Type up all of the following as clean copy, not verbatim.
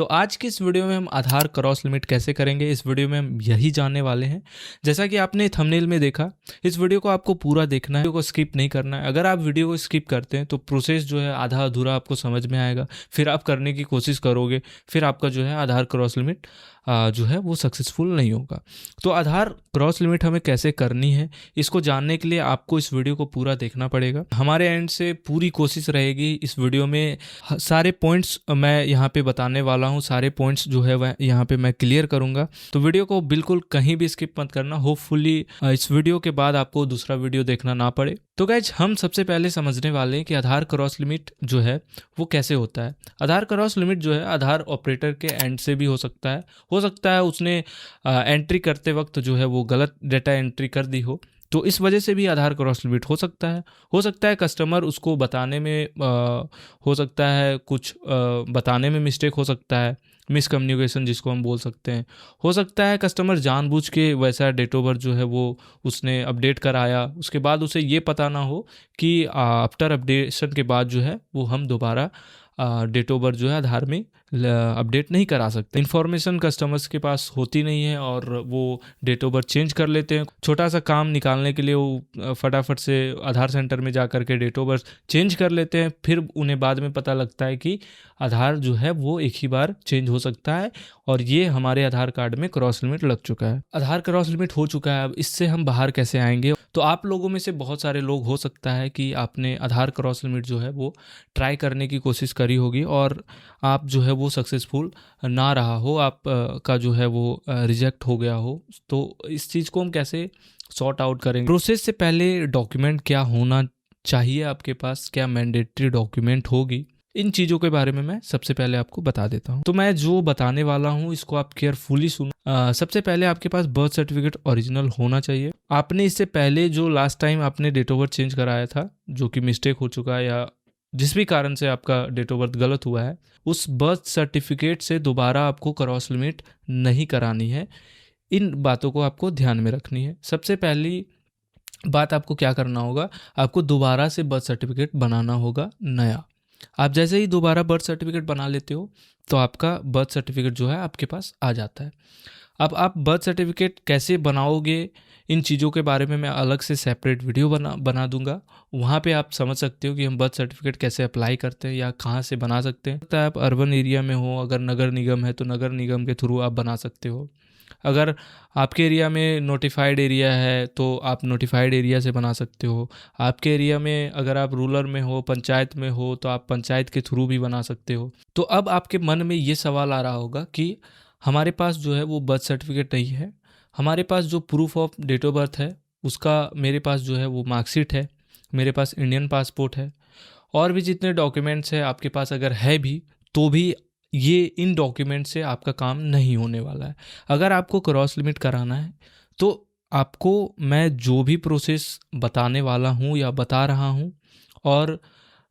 तो आज की इस वीडियो में हम आधार क्रॉस लिमिट कैसे करेंगे, इस वीडियो में हम यही जानने वाले हैं। जैसा कि आपने थंबनेल में देखा, इस वीडियो को आपको पूरा देखना है, वीडियो को स्किप नहीं करना है। अगर आप वीडियो को स्किप करते हैं तो प्रोसेस जो है आधा अधूरा आपको समझ में आएगा, फिर आप करने की कोशिश करोगे, फिर आपका जो है आधार क्रॉस लिमिट जो है वो सक्सेसफुल नहीं होगा। तो आधार क्रॉस लिमिट हमें कैसे करनी है, इसको जानने के लिए आपको इस वीडियो को पूरा देखना पड़ेगा। हमारे एंड से पूरी कोशिश रहेगी इस वीडियो में सारे पॉइंट्स मैं यहाँ पे बताने वाला हूँ, सारे पॉइंट्स जो है वह यहाँ पे मैं क्लियर करूँगा। तो वीडियो को बिल्कुल कहीं भी स्किप मत करना। होपफुली इस वीडियो के बाद आपको दूसरा वीडियो देखना ना पड़े। तो गाइज, हम सबसे पहले समझने वाले हैं कि आधार क्रॉस लिमिट जो है वो कैसे होता है। आधार क्रॉस लिमिट जो है आधार ऑपरेटर के एंड से भी हो सकता है उसने एंट्री करते वक्त जो है वो गलत डेटा एंट्री कर दी हो, तो इस वजह से भी आधार क्रॉस लिमिट हो सकता है कस्टमर उसको बताने में हो सकता है कुछ बताने में मिस्टेक हो सकता है, मिसकम्युनिकेशन जिसको हम बोल सकते हैं। हो सकता है कस्टमर जानबूझ के वैसा डेट ऑफ बर्थ जो है वो उसने अपडेट कराया, उसके बाद उसे ये पता ना हो कि आफ्टर अपडेशन के बाद जो है वो हम दोबारा डेट ऑफ बर्थ जो है आधार में अपडेट नहीं करा सकते। इन्फॉर्मेशन कस्टमर्स के पास होती नहीं है और वो डेट ऑफ बर्थ चेंज कर लेते हैं। छोटा सा काम निकालने के लिए वो फटाफट से आधार सेंटर में जा कर के डेट ऑफ बर्थ चेंज कर लेते हैं, फिर उन्हें बाद में पता लगता है कि आधार जो है वो एक ही बार चेंज हो सकता है और ये हमारे आधार कार्ड में क्रॉस लिमिट लग चुका है। आधार क्रॉस लिमिट हो चुका है, अब इससे हम बाहर कैसे आएंगे। तो आप लोगों में से बहुत सारे लोग हो सकता है कि आपने आधार क्रॉस लिमिट जो है वो ट्राई करने की कोशिश करी होगी और आप जो है वो सक्सेसफुल ना रहा हो, आप का जो है वो रिजेक्ट हो गया हो। तो इस चीज़ को हम कैसे सॉर्ट आउट करेंगे। प्रोसेस से पहले डॉक्यूमेंट क्या होना चाहिए आपके पास, क्या मैंडेटरी डॉक्यूमेंट होगी, इन चीज़ों के बारे में मैं सबसे पहले आपको बता देता हूँ। तो मैं जो बताने वाला हूँ इसको आप केयरफुली सुनो। सबसे पहले आपके पास बर्थ सर्टिफिकेट ओरिजिनल होना चाहिए। आपने इससे पहले जो लास्ट टाइम आपने डेट ऑफ बर्थ चेंज कराया था, जो कि मिस्टेक हो चुका है या जिस भी कारण से आपका डेट ऑफ बर्थ गलत हुआ है, उस बर्थ सर्टिफिकेट से दोबारा आपको क्रॉस लिमिट नहीं करानी है। इन बातों को आपको ध्यान में रखनी है। सबसे पहली बात आपको क्या करना होगा, आपको दोबारा से बर्थ सर्टिफिकेट बनाना होगा नया। आप जैसे ही दोबारा बर्थ सर्टिफिकेट बना लेते हो तो आपका बर्थ सर्टिफिकेट जो है आपके पास आ जाता है। अब आप बर्थ सर्टिफिकेट कैसे बनाओगे, इन चीज़ों के बारे में मैं अलग से सेपरेट वीडियो बना दूंगा। वहाँ पे आप समझ सकते हो कि हम बर्थ सर्टिफिकेट कैसे अप्लाई करते हैं या कहाँ से बना सकते हैं। आप अर्बन एरिया में हो, अगर नगर निगम है तो नगर निगम के थ्रू आप बना सकते हो। अगर आपके एरिया में नोटिफाइड एरिया है तो आप नोटिफाइड एरिया से बना सकते हो। आपके एरिया में अगर आप रूरल में हो, पंचायत में हो, तो आप पंचायत के थ्रू भी बना सकते हो। तो अब आपके मन में ये सवाल आ रहा होगा कि हमारे पास जो है वो बर्थ सर्टिफिकेट नहीं है, हमारे पास जो proof of date of birth है उसका मेरे पास जो है वो मार्कशीट है, मेरे पास इंडियन पासपोर्ट है, और भी जितने डॉक्यूमेंट्स है आपके पास अगर है भी तो भी ये इन डॉक्यूमेंट से आपका काम नहीं होने वाला है। अगर आपको क्रॉस लिमिट कराना है तो आपको मैं जो भी प्रोसेस बताने वाला हूँ या बता रहा हूँ और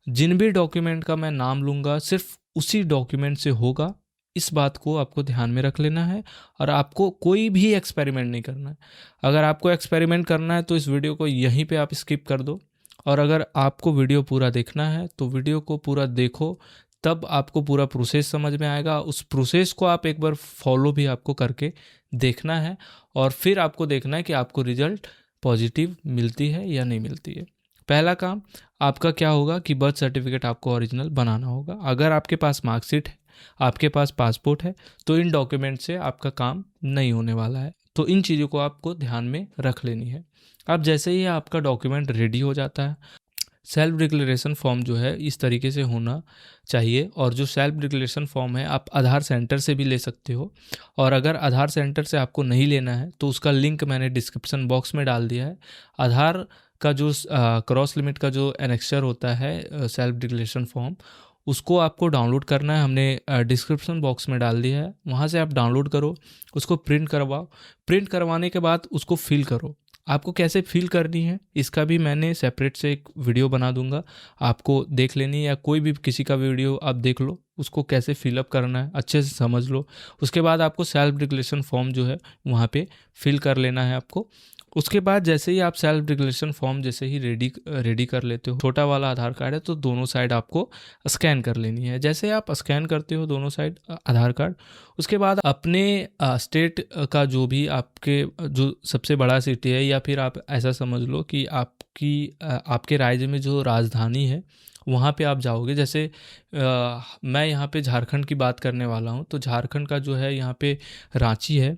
जिन भी डॉक्यूमेंट का मैं नाम लूँगा सिर्फ उसी डॉक्यूमेंट से होगा, इस बात को आपको ध्यान में रख लेना है। और आपको कोई भी एक्सपेरिमेंट नहीं करना है। अगर आपको एक्सपेरिमेंट करना है तो इस वीडियो को यहीं पे आप स्किप कर दो, और अगर आपको वीडियो पूरा देखना है तो वीडियो को पूरा देखो, तब आपको पूरा प्रोसेस समझ में आएगा। उस प्रोसेस को आप एक बार फॉलो भी आपको करके देखना है और फिर आपको देखना है कि आपको रिजल्ट पॉजिटिव मिलती है या नहीं मिलती है। पहला काम आपका क्या होगा कि बर्थ सर्टिफिकेट आपको ओरिजिनल बनाना होगा। अगर आपके पास मार्कशीट है, आपके पास पासपोर्ट है, तो इन डॉक्यूमेंट से आपका काम नहीं होने वाला है। तो इन चीज़ों को आपको ध्यान में रख लेनी है। अब जैसे ही आपका डॉक्यूमेंट रेडी हो जाता है, सेल्फ डिक्लेरेशन फॉर्म जो है इस तरीके से होना चाहिए। और जो सेल्फ डिक्लेरेशन फॉर्म है आप आधार सेंटर से भी ले सकते हो, और अगर आधार सेंटर से आपको नहीं लेना है तो उसका लिंक मैंने डिस्क्रिप्शन बॉक्स में डाल दिया है। आधार का जो क्रॉस लिमिट का जो एनेक्सचर होता है सेल्फ डिक्लेरेशन फॉर्म, उसको आपको डाउनलोड करना है। हमने डिस्क्रिप्शन बॉक्स में डाल दिया है, वहाँ से आप डाउनलोड करो, उसको प्रिंट करवाओ। प्रिंट करवाने के बाद उसको फिल करो। आपको कैसे फिल करनी है इसका भी मैंने सेपरेट से एक वीडियो बना दूंगा, आपको देख लेनी है, या कोई भी किसी का वीडियो आप देख लो, उसको कैसे फिलअप करना है अच्छे से समझ लो। उसके बाद आपको सेल्फ डिक्लेरेशन फॉर्म जो है वहाँ पे फिल कर लेना है आपको। उसके बाद जैसे ही आप सेल्फ डिक्लेरेशन फॉर्म जैसे ही रेडी कर लेते हो, छोटा वाला आधार कार्ड है तो दोनों साइड आपको स्कैन कर लेनी है। जैसे आप स्कैन करते हो दोनों साइड आधार कार्ड, उसके बाद अपने स्टेट का जो भी आपके जो सबसे बड़ा सिटी है, या फिर आप ऐसा समझ लो कि आपके राज्य में जो राजधानी है वहाँ पे आप जाओगे। जैसे मैं यहाँ पे झारखंड की बात करने वाला हूँ, तो झारखंड का जो है यहाँ पे रांची है।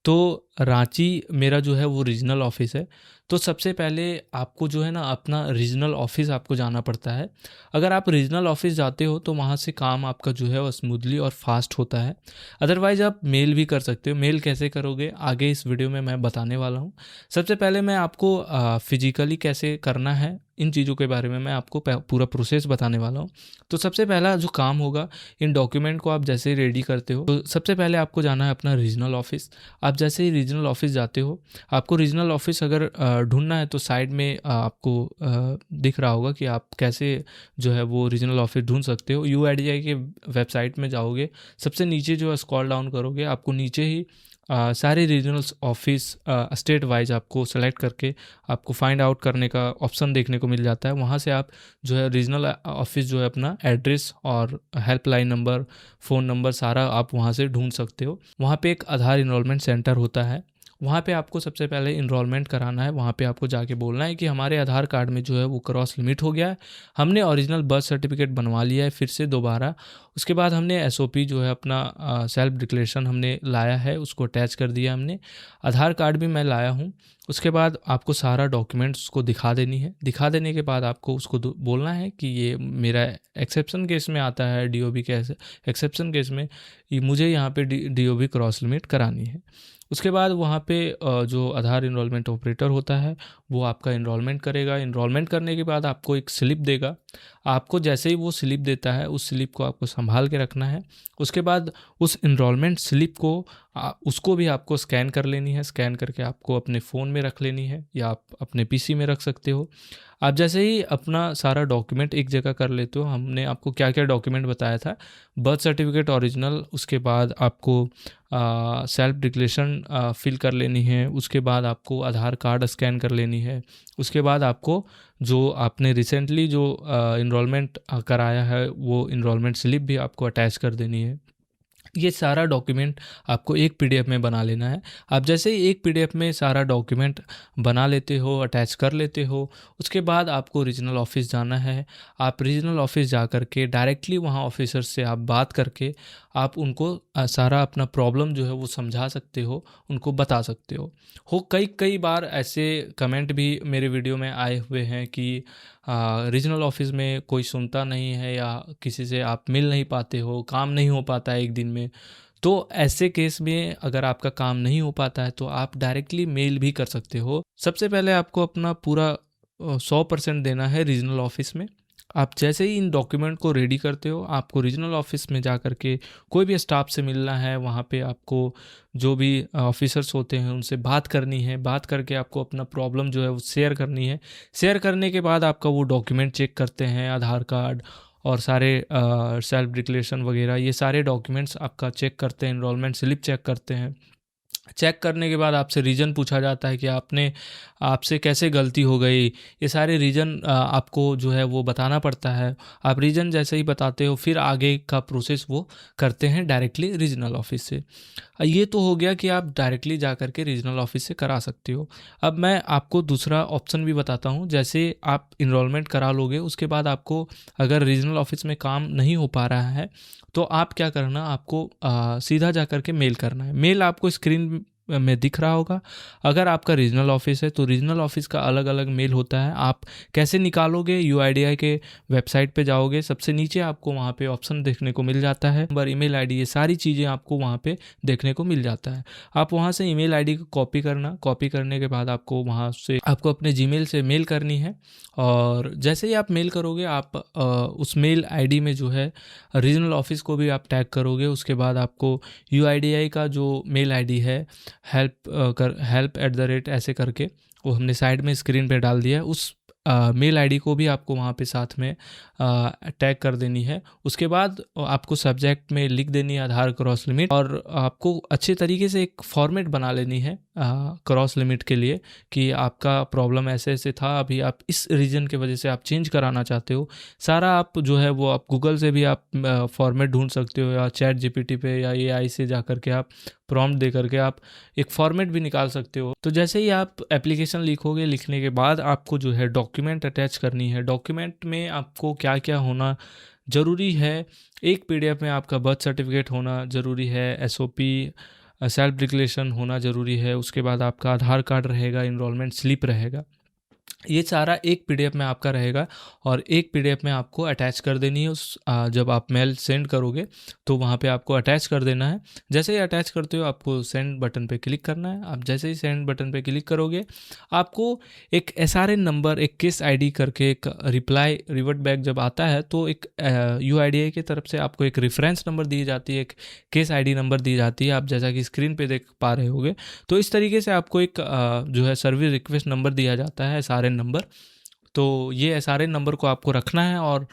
तो रांची मेरा जो है वो रीजनल ऑफिस है। तो सबसे पहले आपको जो है ना अपना रीजनल ऑफिस आपको जाना पड़ता है। अगर आप रीजनल ऑफिस जाते हो तो वहाँ से काम आपका जो है वो स्मूथली और फास्ट होता है। अदरवाइज़ आप मेल भी कर सकते हो। मेल कैसे करोगे आगे इस वीडियो में मैं बताने वाला हूँ। सबसे पहले मैं आपको फिजिकली कैसे करना है इन चीज़ों के बारे में मैं आपको पूरा प्रोसेस बताने वाला हूँ। तो सबसे पहला जो काम होगा, इन डॉक्यूमेंट को आप जैसे रेडी करते हो तो सबसे पहले आपको जाना है अपना रीजनल ऑफिस। आप जैसे ही रीजनल ऑफिस जाते हो, आपको रीजनल ऑफिस अगर ढूंढना है तो साइड में आपको दिख रहा होगा कि आप कैसे जो है वो रीजनल ऑफिस ढूंढ सकते हो। UIDAI के वेबसाइट में जाओगे, सबसे नीचे जो है स्क्रॉल डाउन करोगे, आपको नीचे ही सारे रीजनल ऑफिस स्टेट वाइज आपको सेलेक्ट करके आपको फाइंड आउट करने का ऑप्शन देखने को मिल जाता है। वहाँ से आप जो है रीजनल ऑफिस जो है अपना एड्रेस और हेल्पलाइन नंबर, फ़ोन नंबर सारा आप वहाँ से ढूंढ सकते हो। वहाँ पे एक आधार इनरोलमेंट सेंटर होता है, वहाँ पे आपको सबसे पहले इनरोलमेंट कराना है। वहाँ पे आपको जाके बोलना है कि हमारे आधार कार्ड में जो है वो क्रॉस लिमिट हो गया है, हमने ओरिजिनल बर्थ सर्टिफिकेट बनवा लिया है फिर से दोबारा। उसके बाद हमने SOP जो है अपना सेल्फ डिक्लेरेशन हमने लाया है, उसको अटैच कर दिया हमने। आधार कार्ड भी मैं लाया हूँ। उसके बाद आपको सारा डॉक्यूमेंट्स उसको दिखा देनी है। दिखा देने के बाद आपको उसको बोलना है कि ये मेरा एक्सेप्शन केस में आता है, DOB के एक्सेप्शन केस में मुझे यहाँ पे DOB क्रॉस लिमिट करानी है। उसके बाद वहाँ पे जो आधार इनरोलमेंट ऑपरेटर होता है वो आपका इनरोलमेंट करेगा। इनरोलमेंट करने के बाद आपको एक स्लिप देगा। आपको जैसे ही वो स्लिप देता है उस स्लिप को आपको संभाल के रखना है। उसके बाद उस इनरोलमेंट स्लिप को उसको भी आपको स्कैन कर लेनी है। स्कैन करके आपको अपने फ़ोन में रख लेनी है या आप अपने PC में रख सकते हो। आप जैसे ही अपना सारा डॉक्यूमेंट एक जगह कर लेते हो, हमने आपको क्या क्या डॉक्यूमेंट बताया था, बर्थ सर्टिफिकेट ओरिजिनल, उसके बाद आपको सेल्फ डिक्लेरेशन फिल कर लेनी है, उसके बाद आपको आधार कार्ड स्कैन कर लेनी है, उसके बाद आपको जो आपने रिसेंटली जो इनरोलमेंट कराया है वो इनरोलमेंट स्लिप भी आपको अटैच कर देनी है। ये सारा डॉक्यूमेंट आपको एक PDF में बना लेना है। आप जैसे ही एक PDF में सारा डॉक्यूमेंट बना लेते हो, अटैच कर लेते हो, उसके बाद आपको रीजनल ऑफिस जाना है। आप रीजनल ऑफिस जा कर के डायरेक्टली वहाँ ऑफिसर से आप बात करके आप उनको सारा अपना प्रॉब्लम जो है वो समझा सकते हो, उनको बता सकते हो। कई बार ऐसे कमेंट भी मेरे वीडियो में आए हुए हैं कि रीजनल ऑफिस में कोई सुनता नहीं है या किसी से आप मिल नहीं पाते हो, काम नहीं हो पाता है एक दिन में। तो ऐसे केस में अगर आपका काम नहीं हो पाता है तो आप डायरेक्टली मेल भी कर सकते हो। सबसे पहले आपको अपना पूरा 100% देना है रीजनल ऑफिस में। आप जैसे ही इन डॉक्यूमेंट को रेडी करते हो, आपको रीजनल ऑफिस में जा कर के कोई भी स्टाफ से मिलना है। वहाँ पे आपको जो भी ऑफिसर्स होते हैं उनसे बात करनी है। बात करके आपको अपना प्रॉब्लम जो है वो शेयर करनी है। शेयर करने के बाद आपका वो डॉक्यूमेंट चेक करते हैं, आधार कार्ड और सारे सेल्फ डिक्लेरेशन वगैरह, ये सारे डॉक्यूमेंट्स आपका चेक करते हैं, इनरोलमेंट स्लिप चेक करते हैं। चेक करने के बाद आपसे रीज़न पूछा जाता है कि आपसे कैसे गलती हो गई। ये सारे रीज़न आपको जो है वो बताना पड़ता है। आप रीज़न जैसे ही बताते हो फिर आगे का प्रोसेस वो करते हैं डायरेक्टली रीजनल ऑफिस से। ये तो हो गया कि आप डायरेक्टली जा कर के रीजनल ऑफिस से करा सकते हो। अब मैं आपको दूसरा ऑप्शन भी बताता हूँ। जैसे आप इनरोलमेंट करा लोगे, उसके बाद आपको अगर रीजनल ऑफिस में काम नहीं हो पा रहा है तो आप क्या करना, आपको सीधा जा कर के मेल करना है। मेल आपको स्क्रीन में दिख रहा होगा। अगर आपका रीजनल ऑफिस है तो रीजनल ऑफिस का अलग अलग मेल होता है। आप कैसे निकालोगे, UIDAI के वेबसाइट पे जाओगे, सबसे नीचे आपको वहाँ पे ऑप्शन देखने को मिल जाता है, नंबर, ईमेल ID, ये सारी चीज़ें आपको वहाँ पे देखने को मिल जाता है। आप वहाँ से ईमेल ID को कॉपी करना। कॉपी करने के बाद आपको वहाँ से आपको अपने Gmail से मेल करनी है। और जैसे ही आप मेल करोगे आप उस मेल ID में जो है रीजनल ऑफिस को भी आप टैग करोगे। उसके बाद आपको UIDAI का जो मेल ID है help@, ऐसे करके वो हमने साइड में स्क्रीन पे डाल दिया है, उस मेल आईडी को भी आपको वहाँ पे साथ में टैग कर देनी है। उसके बाद आपको सब्जेक्ट में लिख देनी है आधार क्रॉस लिमिट, और आपको अच्छे तरीके से एक फॉर्मेट बना लेनी है क्रॉस लिमिट के लिए कि आपका प्रॉब्लम ऐसे ऐसे था, अभी आप इस रीजन के वजह से आप चेंज कराना चाहते हो। सारा आप जो है वो आप गूगल से भी आप फॉर्मेट ढूंढ सकते हो, या चैट जीपीटी पे या एआई से जा करके आप प्रॉम्प्ट दे करके आप एक फॉर्मेट भी निकाल सकते हो। तो जैसे ही आप एप्लीकेशन लिखोगे, लिखने के बाद आपको जो है डॉक्यूमेंट अटैच करनी है। डॉक्यूमेंट में आपको क्या क्या होना ज़रूरी है, एक पीडीएफ में आपका बर्थ सर्टिफिकेट होना ज़रूरी है, एसओपी सेल्फ डिक्लेरेशन होना ज़रूरी है, उसके बाद आपका आधार कार्ड रहेगा, इनरोलमेंट स्लिप रहेगा। ये सारा एक पीडीएफ में आपका रहेगा और एक पीडीएफ में आपको अटैच कर देनी है। उस जब आप मेल सेंड करोगे तो वहाँ पे आपको अटैच कर देना है। जैसे ही अटैच करते हो आपको सेंड बटन पे क्लिक करना है। आप जैसे ही सेंड बटन पे क्लिक करोगे आपको एक एसआरएन नंबर, एक केस आईडी करके एक रिप्लाई रिवर्ट बैक जब आता है तो एक यूआईडीएआई की तरफ से आपको एक रेफरेंस नंबर दी जाती है, एक केस आईडी नंबर दी जाती है। आप जैसा कि स्क्रीन पे देख पा रहे होगे, तो इस तरीके से आपको एक जो है सर्विस रिक्वेस्ट नंबर दिया जाता है, एसआरएन नंबर। तो ये एसआरएन नंबर को आपको रखना है और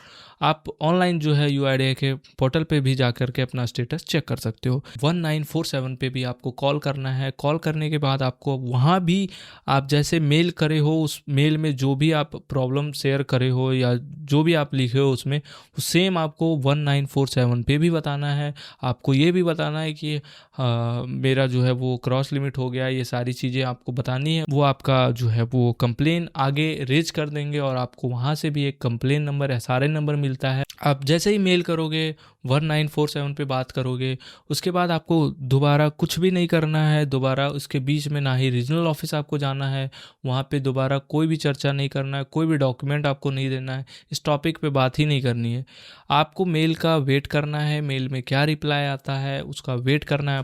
आप ऑनलाइन जो है यूआईडीएआई के पोर्टल पे भी जा करके अपना स्टेटस चेक कर सकते हो। 1947 पे भी आपको कॉल करना है। कॉल करने के बाद आपको वहाँ भी आप जैसे मेल करे हो, उस मेल में जो भी आप प्रॉब्लम शेयर करे हो या जो भी आप लिखे हो उसमें सेम आपको 1947 पे भी बताना है। आपको ये भी बताना है कि मेरा जो है वो क्रॉस लिमिट हो गया, ये सारी चीज़ें आपको बतानी है। वो आपका जो है वो कंप्लेन आगे रेज कर देंगे और आपको वहाँ से भी एक कंप्लेन नंबर, एसआरएन नंबर मिलता है। आप जैसे ही मेल करोगे 1947 पे बात करोगे, उसके बाद आपको दोबारा कुछ भी नहीं करना है। दोबारा उसके बीच में ना ही रीजनल ऑफिस आपको जाना है, वहाँ पे दोबारा कोई भी चर्चा नहीं करना है, कोई भी डॉक्यूमेंट आपको नहीं देना है, इस टॉपिक पे बात ही नहीं करनी है। आपको मेल का वेट करना है, मेल में क्या रिप्लाई आता है उसका वेट करना है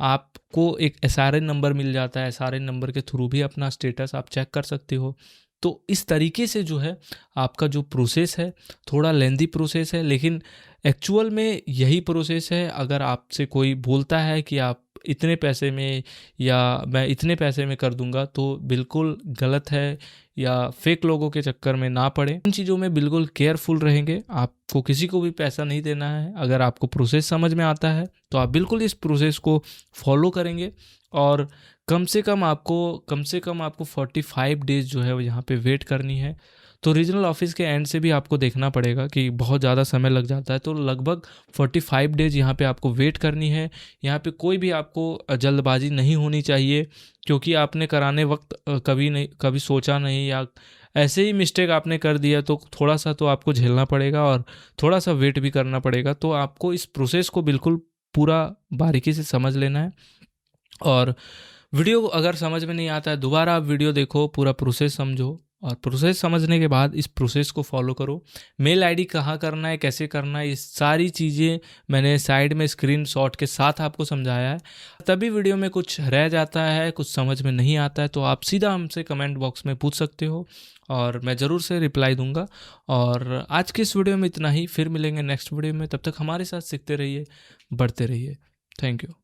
आपको एक एसआरएन नंबर मिल जाता है, एसआरएन नंबर के थ्रू भी अपना स्टेटस आप चेक कर सकते हो। तो इस तरीके से जो है आपका जो प्रोसेस है, थोड़ा लेंदी प्रोसेस है, लेकिन एक्चुअल में यही प्रोसेस है। अगर आपसे कोई बोलता है कि आप इतने पैसे में या मैं इतने पैसे में कर दूंगा, तो बिल्कुल गलत है, या फेक लोगों के चक्कर में ना पड़े। इन चीज़ों में बिल्कुल केयरफुल रहेंगे। आपको किसी को भी पैसा नहीं देना है। अगर आपको प्रोसेस समझ में आता है तो आप बिल्कुल इस प्रोसेस को फॉलो करेंगे और कम से कम आपको 45 डेज जो है वो यहाँ पे वेट करनी है। तो रीजनल ऑफिस के एंड से भी आपको देखना पड़ेगा कि बहुत ज़्यादा समय लग जाता है, तो लगभग 45 डेज यहाँ पे आपको वेट करनी है। यहाँ पे कोई भी आपको जल्दबाजी नहीं होनी चाहिए, क्योंकि आपने कराने वक्त कभी सोचा नहीं या ऐसे ही मिस्टेक आपने कर दिया, तो थोड़ा सा तो आपको झेलना पड़ेगा और थोड़ा सा वेट भी करना पड़ेगा। तो आपको इस प्रोसेस को बिल्कुल पूरा बारीकी से समझ लेना है। और वीडियो अगर समझ में नहीं आता है, दोबारा आप वीडियो देखो, पूरा प्रोसेस समझो, और प्रोसेस समझने के बाद इस प्रोसेस को फॉलो करो। मेल आईडी कहाँ करना है, कैसे करना है, ये सारी चीज़ें मैंने साइड में स्क्रीनशॉट के साथ आपको समझाया है। तभी वीडियो में कुछ रह जाता है, कुछ समझ में नहीं आता है, तो आप सीधा हमसे कमेंट बॉक्स में पूछ सकते हो और मैं ज़रूर से रिप्लाई दूंगा। और आज की इस वीडियो में इतना ही, फिर मिलेंगे नेक्स्ट वीडियो में। तब तक हमारे साथ सीखते रहिए, बढ़ते रहिए। Thank you.